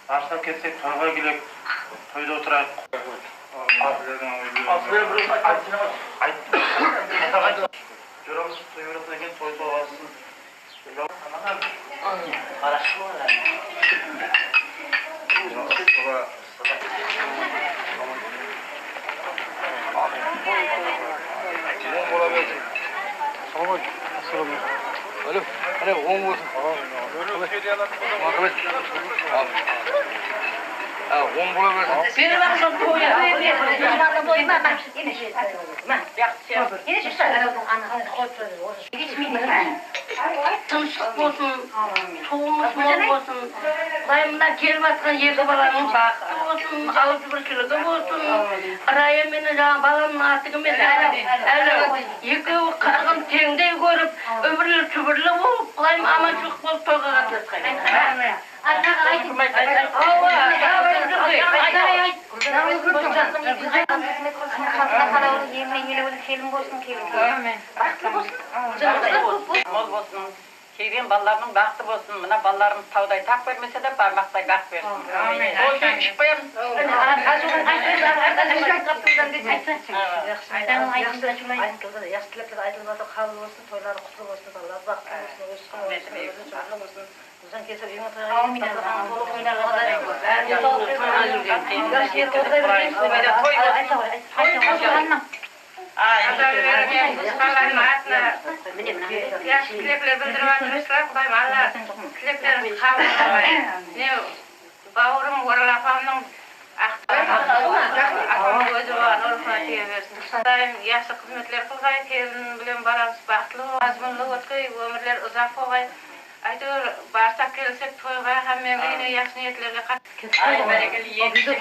Başlap ketsek toyga kelek, toyda oturak. Журабыз тойлап деген той тоғасын. Хорошо, да. Алло, алло, он болсын. Он бола берсін. Бері бақсын тойы. Жұрағын тойына бақсын. Тыныштық болсын, туымыз мол болсын. Құдайымнан келіп жатқан екі баланың бақыты болсын, ауыз біршілігі болсын. Рая мені жаңа баламның артығымен әлі екеуі қырғын теңдей көріп, үбірлі-түбірлі болып, құдайым аманшылық болып тойға қатысқан. Mol bolsun. Kelген балаларның бақыты болсын. Мына балаларым таудай тақ бермесе де бармақтай бақ берсін. Амин. Осыны ішіп қоямыз. Yaxshi tilaklar bildirib o'tiribsizlar, Xudoyim Alla tilaklarni qabul qilsin. Bavrim O'ral opamning aqli o'zi bor, rahmatiga bersin. Xudoyim yaxshi xizmatlar qilg'ay, kelin bilan bolamiz baxtli, mazmunli o'tg'ay, umrlar uzoq bo'lg'ay. Aytib, barsak kelsek to'yga hammaga yaxshi niyatlarga qatnashib barakali yeyishga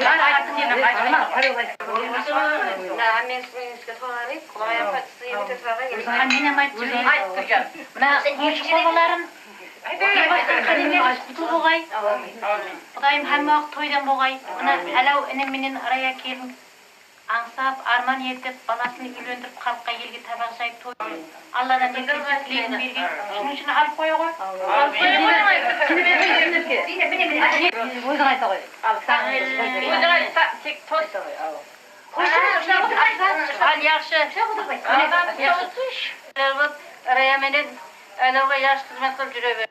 Құдайым hamma vaqt to'ydan bo'lg'ay. Mana halov inim menen araya kelin аңсап, арман етіп, баласын үйленdirip халыққа елге табақ жайып той. Алладан тілегін берген. Шының үшін алып қоя ғой. Өзің айта ғой. Өзің айтса, тек той. Ал яқшы. Рая менен әлеуге яш қызмет қылып жүре бер.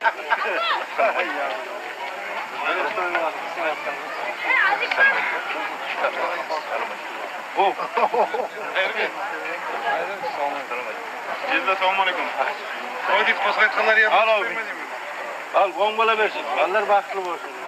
Assalamualaikum. Oy dit qo'zg'aytganlar ham. Al, 10 bola bersin. Ballar baxtli bo'lsin.